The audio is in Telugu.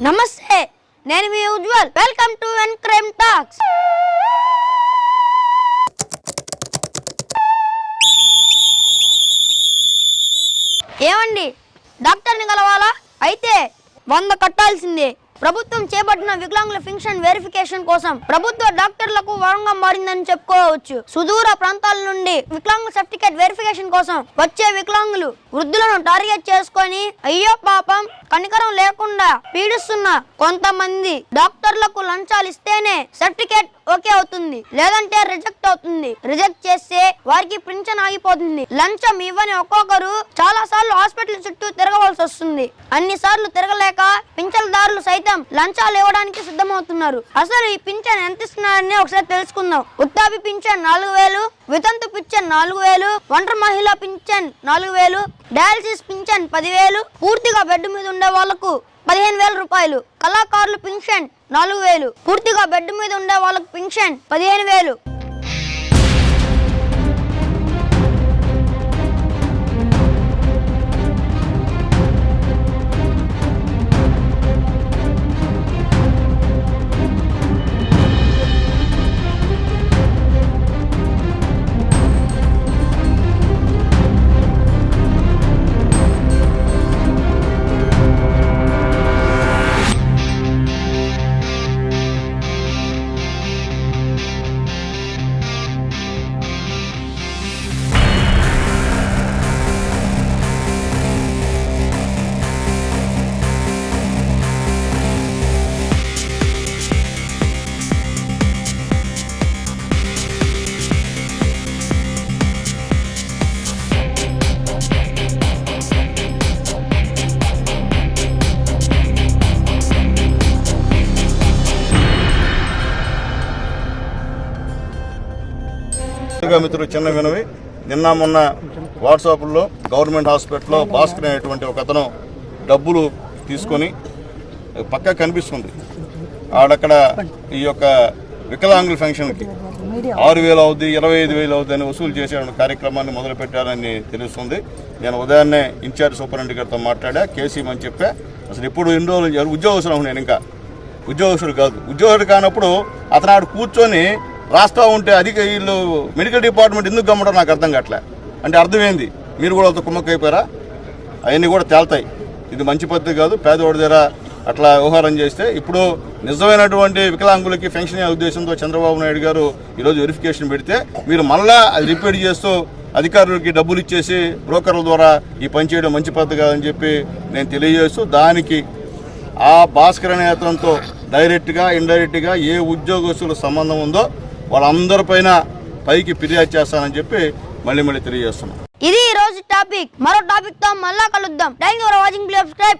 నమస్తే, నేను మీ ఉజ్వల్. వెల్కమ్ టు ఎన్క్రైమ్ టాక్స్. ఏమండి, డాక్టర్ని కలవాలా? అయితే 100 కట్టాల్సిందే. ప్రభుత్వం చేపట్టిన వికలాంగుల పెన్షన్ వెరిఫికేషన్ కోసం ప్రభుత్వ డాక్టర్లకు వరంగా మారిందని చెప్పుకోవచ్చు. సుదూర ప్రాంతాల నుండి వికలాంగుల సర్టిఫికేట్ వెరిఫికేషన్ కోసం వచ్చే వికలాంగులు వృద్ధులను టార్గెట్ చేసుకొని అయ్యో పాపం కనికరం లేకుండా పీడిస్తున్న కొంతమంది డాక్టర్లకు లంచాలు ఇస్తేనే సర్టిఫికేట్ ఓకే అవుతుంది, లేదంటే రిజెక్ట్ అవుతుంది. రిజెక్ట్ చేస్తే వారికి పింఛన్ ఆగిపోతుంది. లంచం ఇవ్వని ఒక్కొక్కరు చాలా సార్లు హాస్పిటల్ చుట్టూ తిరగవలసి వస్తుంది. అన్ని సార్లు తిరగలేక పింఛన్దారులు సైతం లంచాలు ఇవ్వడానికి సిద్ధమవుతున్నారు. అసలు ఈ పింఛన్ ఎంత ఇస్తున్నారని ఒకసారి తెలుసుకుందాం. వృద్ధాప్య పింఛన్ 4000, వితంతు పింఛన్ 4000, ఒంటరి మహిళా పింఛన్ 4000, డయాలసిస్ పింఛన్ 10,000, పూర్తిగా బెడ్ మీద ఉండే వాళ్లకు 15,000 రూపాయలు, కళాకారులు పింఛన్ 4,000, పూర్తిగా బెడ్ మీద ఉండే వాళ్ళకు పింఛన్ 15,000. మిత్రులు, చిన్న వినవి, నిన్న మొన్న వాట్సాప్లో గవర్నమెంట్ హాస్పిటల్లో భాస్కర్ అనేటువంటి ఒక అతను డబ్బులు తీసుకొని పక్కా కనిపిస్తుంది ఆడక్కడ ఈ యొక్క వికలాంగుల ఫంక్షన్కి 6,000 అవుద్ది, 25,000 అవుద్ది అని వసూలు చేసే కార్యక్రమాన్ని మొదలుపెట్టారని తెలుస్తుంది. నేను ఉదయాన్నే ఇన్ఛార్జ్ సూపరింటెండెంట్ గారితో మాట్లాడా, కేసీమని చెప్పా. అసలు ఇప్పుడు ఎన్ని రోజులు ఉద్యోగస్తులు, నేను ఇంకా ఉద్యోగస్తుడు కాదు. ఉద్యోగుడు కానప్పుడు అతను ఆడు కూర్చొని రాస్తా ఉంటే అధిక వీళ్ళు మెడికల్ డిపార్ట్మెంట్ ఎందుకు గమ్మడం నాకు అర్థం కావట్లే. అంటే అర్థమైంది, మీరు కూడా అంత కుమ్మక్కైపోయారా? అవన్నీ కూడా తేల్తాయి. ఇది మంచి పద్ధతి కాదు. పేదవాడి దగ్గర అట్లా వ్యవహారం చేస్తే ఇప్పుడు నిజమైనటువంటి వికలాంగులకి పెన్షన్ అయ్యే ఉద్దేశంతో చంద్రబాబు నాయుడు గారు ఈరోజు వెరిఫికేషన్ పెడితే మీరు మళ్ళా అది రిపీట్ చేస్తూ అధికారులకి డబ్బులు ఇచ్చేసి బ్రోకర్ల ద్వారా ఈ పని చేయడం మంచి పద్ధతి కాదని చెప్పి నేను తెలియజేస్తూ, దానికి ఆ భాస్కర్ అనే అతనితో డైరెక్ట్గా ఇండైరెక్ట్గా ఏ ఉద్యోగస్తుల సంబంధం ఉందో వాళ్ళందరిపైన పైకి ఫిర్యాదు చేస్తానని చెప్పి మళ్ళీ తెలియజేస్తున్నాం. ఇది ఈ రోజు టాపిక్. మరో టాపిక్ తో మళ్ళా కలుద్దాం. Thank you for watching. Please subscribe.